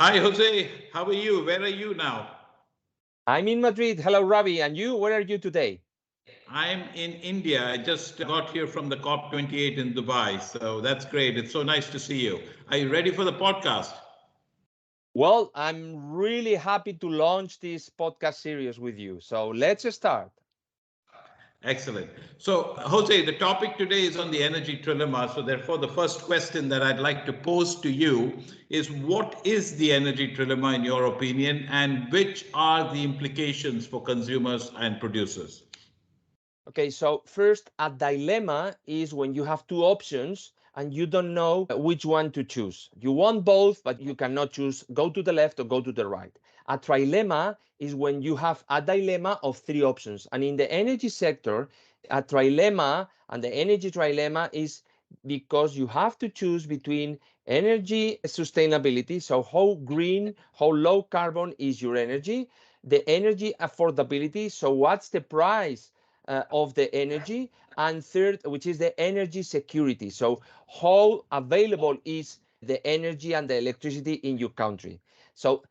Hi, Jose. How are you? Where are you now? I'm in Madrid. Hello, Ravi. And you? Where are you today? I'm in India. I just got here from the COP28 in Dubai. So that's great. It's so nice to see you. Are you ready for the podcast? Well, I'm really happy to launch this podcast series with you. So let's start. Excellent. So, Jose, the topic today is on the energy trilemma. So, therefore, the first question that I'd like to pose to you is what is the energy trilemma in your opinion, and which are the implications for consumers and producers? Okay, so first, a dilemma is when you have two options and you don't know which one to choose. You want both, but you cannot choose go to the left or go to the right. A trilemma is when you have a dilemma of three options. And in the energy sector, a trilemma and the energy trilemma is because you have to choose between energy sustainability, so how green, how low carbon is your energy, the energy affordability, so what's the price of the energy, and third, which is the energy security. So how available is the energy and the electricity in your country? So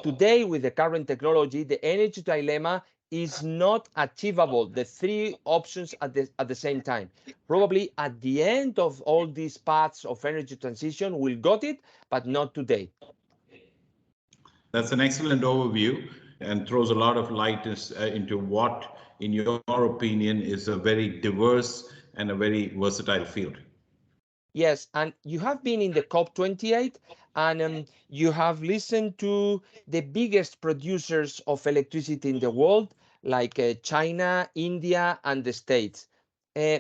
today, with the current technology, the energy dilemma is not achievable, the three options at the same time. Probably at the end of all these paths of energy transition, we'll got it, but not today. That's an excellent overview and throws a lot of light into what, in your opinion, is a very diverse and a very versatile field. Yes, and you have been in the COP28 and you have listened to the biggest producers of electricity in the world, like China, India, and the States. Uh,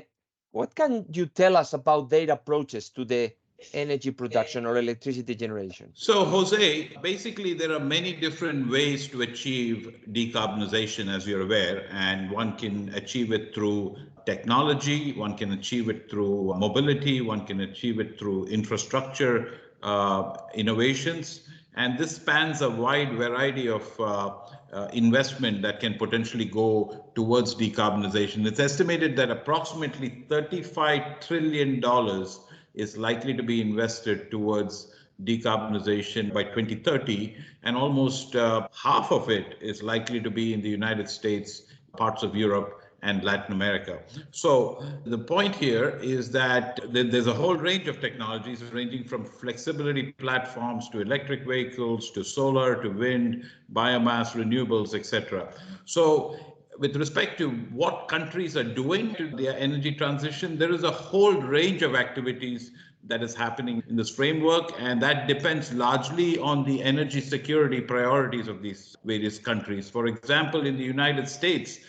what can you tell us about their approaches to the energy production or electricity generation? So, Jose, basically, there are many different ways to achieve decarbonization, as you're aware, and one can achieve it through technology, one can achieve it through mobility, one can achieve it through infrastructure innovations. And this spans a wide variety of investment that can potentially go towards decarbonization. It's estimated that approximately $35 trillion is likely to be invested towards decarbonization by 2030, and almost half of it is likely to be in the United States, parts of Europe, and Latin America. So the point here is that there's a whole range of technologies ranging from flexibility platforms to electric vehicles to solar to wind, biomass, renewables, etc. So with respect to what countries are doing to their energy transition, there is a whole range of activities that is happening in this framework, and that depends largely on the energy security priorities of these various countries. For example, in the United States,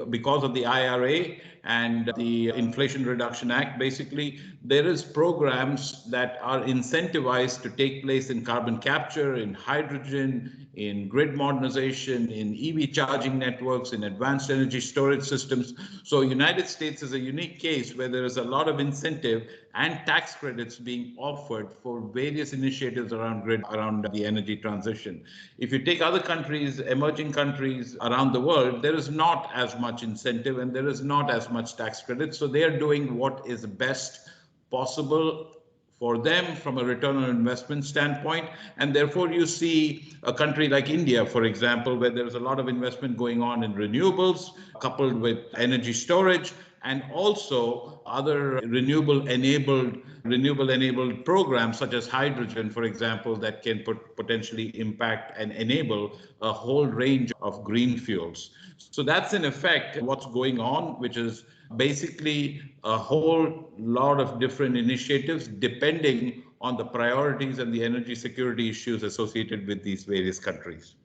because of the IRA and the Inflation Reduction Act, basically there is programs that are incentivized to take place in carbon capture, in hydrogen, in grid modernization, in EV charging networks, in advanced energy storage systems. So United States is a unique case where there is a lot of incentive and tax credits being offered for various initiatives around the energy transition. If you take other countries, emerging countries around the world, there is not as much incentive and there is not as much tax credit. So they are doing what is best possible for them from a return on investment standpoint. And therefore, you see a country like India, for example, where there's a lot of investment going on in renewables, coupled with energy storage, and also other renewable enabled programs such as hydrogen, for example, that can potentially impact and enable a whole range of green fuels. So that's in effect what's going on, which is basically a whole lot of different initiatives depending on the priorities and the energy security issues associated with these various countries.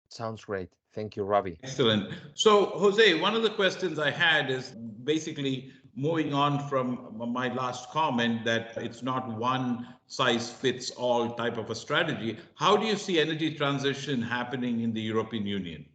Sounds great. Thank you, Ravi. Excellent. So, Jose, one of the questions I had is basically moving on from my last comment that it's not one size fits all type of a strategy. How do you see energy transition happening in the European Union?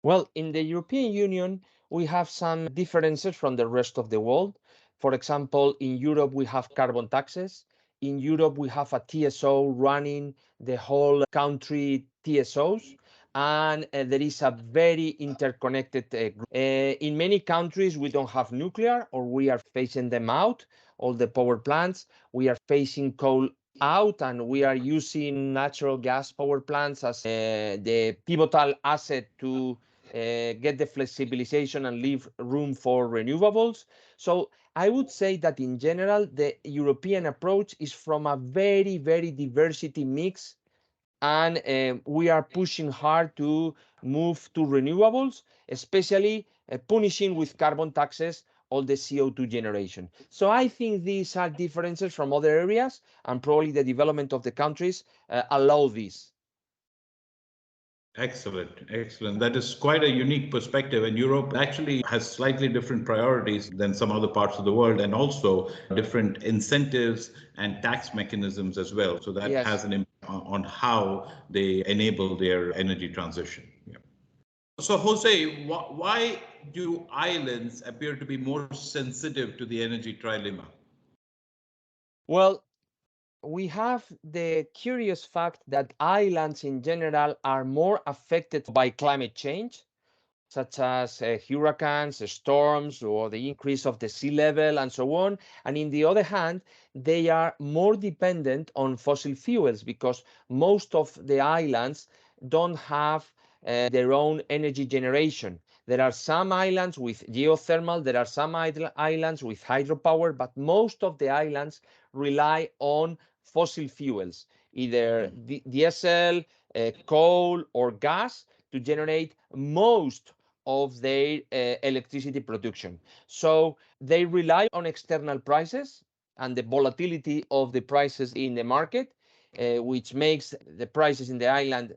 Well, in the European Union, we have some differences from the rest of the world. For example, in Europe, we have carbon taxes. In Europe, we have a TSO running the whole country TSOs. And there is a very interconnected group. In many countries, we don't have nuclear or we are phasing them out, all the power plants. We are phasing coal out, and we are using natural gas power plants as the pivotal asset to get the flexibilization and leave room for renewables. So I would say that in general, the European approach is from a very, very diversity mix, and we are pushing hard to move to renewables, especially punishing with carbon taxes all the CO2 generation. So I think these are differences from other areas, and probably the development of the countries allow this. Excellent, excellent. That is quite a unique perspective. And Europe actually has slightly different priorities than some other parts of the world, and also different incentives and tax mechanisms as well. So that Yes. has an impact on how they enable their energy transition. Yeah. So, Jose, why do islands appear to be more sensitive to the energy trilemma? Well, we have the curious fact that islands in general are more affected by climate change, such as hurricanes, storms, or the increase of the sea level, and so on. And in the other hand, they are more dependent on fossil fuels because most of the islands don't have their own energy generation. There are some islands with geothermal, there are some islands with hydropower, but most of the islands rely on fossil fuels, either diesel, coal, or gas to generate most of their electricity production. So they rely on external prices and the volatility of the prices in the market, which makes the prices in the island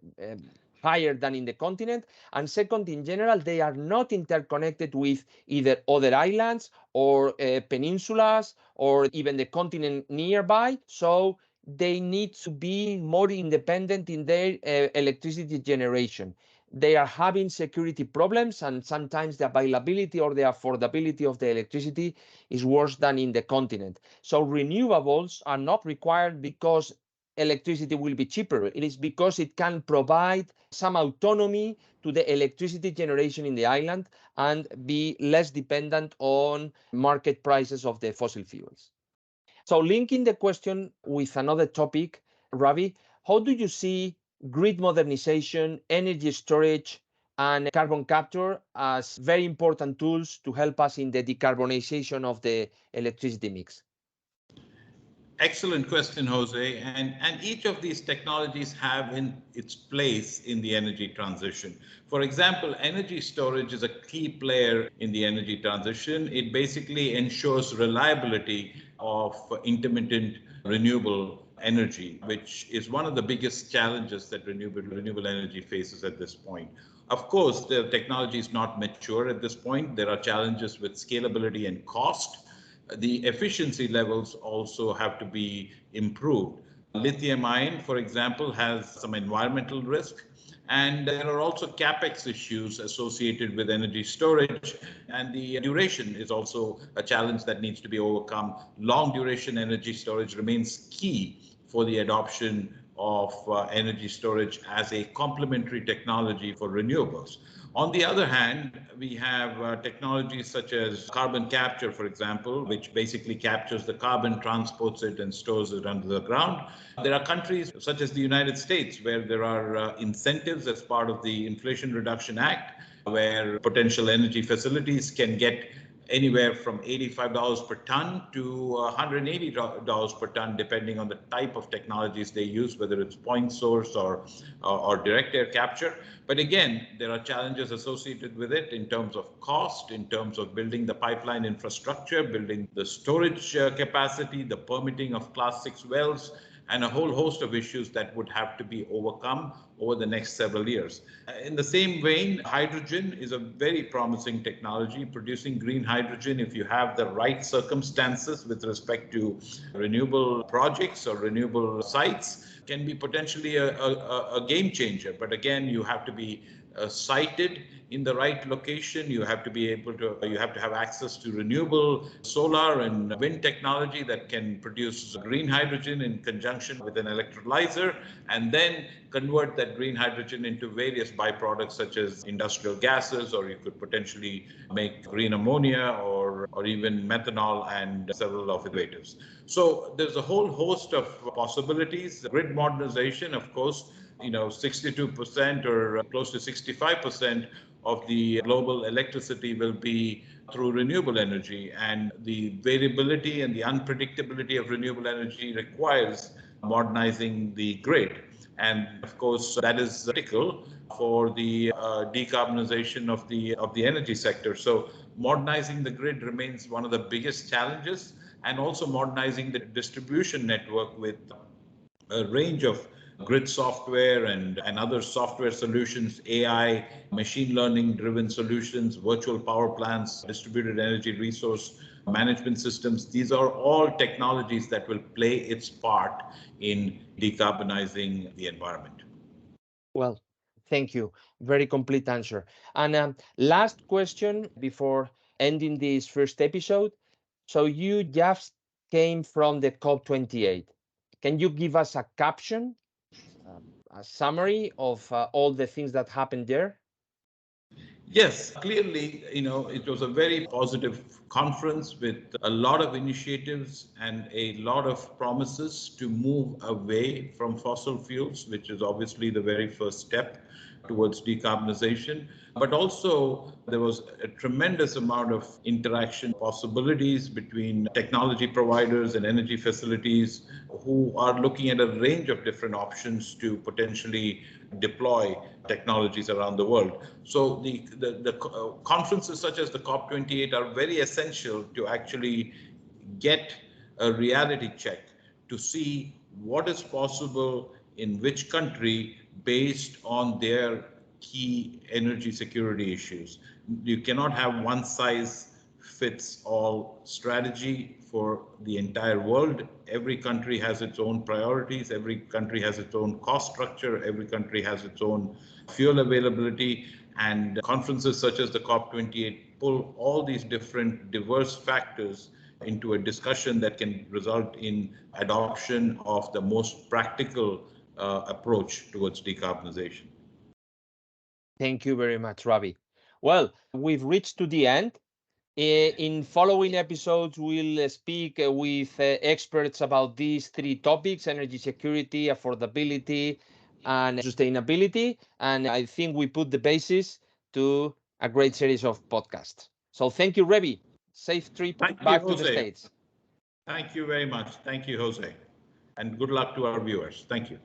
higher than in the continent. And second, in general, they are not interconnected with either other islands or peninsulas or even the continent nearby. So they need to be more independent in their electricity generation. They are having security problems, and sometimes the availability or the affordability of the electricity is worse than in the continent. So renewables are not required because electricity will be cheaper. It is because it can provide some autonomy to the electricity generation in the island and be less dependent on market prices of the fossil fuels. So linking the question with another topic, Ravi, how do you see grid modernization, energy storage, and carbon capture as very important tools to help us in the decarbonization of the electricity mix? Excellent question, Jose. And each of these technologies have in its place in the energy transition. For example, energy storage is a key player in the energy transition. It basically ensures reliability of intermittent renewable energy, which is one of the biggest challenges that renewable energy faces at this point. Of course, the technology is not mature at this point. There are challenges with scalability and cost. The efficiency levels also have to be improved. Lithium ion, for example, has some environmental risk. And there are also capex issues associated with energy storage, and the duration is also a challenge that needs to be overcome. Long duration energy storage remains key for the adoption of energy storage as a complementary technology for renewables. On the other hand, we have technologies such as carbon capture, for example, which basically captures the carbon, transports it, and stores it under the ground. There are countries such as the United States where there are incentives as part of the Inflation Reduction Act, where potential energy facilities can get anywhere from $85 per ton to $180 per ton, depending on the type of technologies they use, whether it's point source or direct air capture. But again, there are challenges associated with it in terms of cost, in terms of building the pipeline infrastructure, building the storage capacity, the permitting of Class 6 wells, and a whole host of issues that would have to be overcome over the next several years. In the same vein, hydrogen is a very promising technology. Producing green hydrogen, if you have the right circumstances with respect to renewable projects or renewable sites, can be potentially a game changer. But again, you have to be sited in the right location. You have to be able to, you have to have access to renewable solar and wind technology that can produce green hydrogen in conjunction with an electrolyzer, and then convert that green hydrogen into various byproducts such as industrial gases, or you could potentially make green ammonia or even methanol and several of innovatives. So there's a whole host of possibilities. Grid modernization, of course, 62% or close to 65% of the global electricity will be through renewable energy. And the variability and the unpredictability of renewable energy requires modernizing the grid. And of course, that is critical for the decarbonization of the energy sector. So modernizing the grid remains one of the biggest challenges, and also modernizing the distribution network with a range of grid software and other software solutions, AI, machine learning driven solutions, virtual power plants, distributed energy resource management systems. These are all technologies that will play its part in decarbonizing the environment. Well, thank you. Very complete answer. And last question before ending this first episode. So you just came from the COP28. Can you give us a caption, uh, a summary of all the things that happened there? Yes, clearly, it was a very positive conference with a lot of initiatives and a lot of promises to move away from fossil fuels, which is obviously the very first step towards decarbonization. But also, there was a tremendous amount of interaction possibilities between technology providers and energy facilities who are looking at a range of different options to potentially deploy technologies around the world. So the conferences such as the COP28 are very essential to actually get a reality check to see what is possible in which country based on their key energy security issues. You cannot have one size fits all strategy for the entire world. Every country has its own priorities, every country has its own cost structure, every country has its own fuel availability, and conferences such as the COP28 pull all these different diverse factors into a discussion that can result in adoption of the most practical approach towards decarbonization. Thank you very much, Ravi. Well, we've reached to the end. In following episodes, we'll speak with experts about these three topics: energy security, affordability, and sustainability. And I think we put the basis to a great series of podcasts. So thank you, Ravi. Safe trip Thank you, back to the Jose. States. Thank you very much. Thank you, Jose. And good luck to our viewers. Thank you.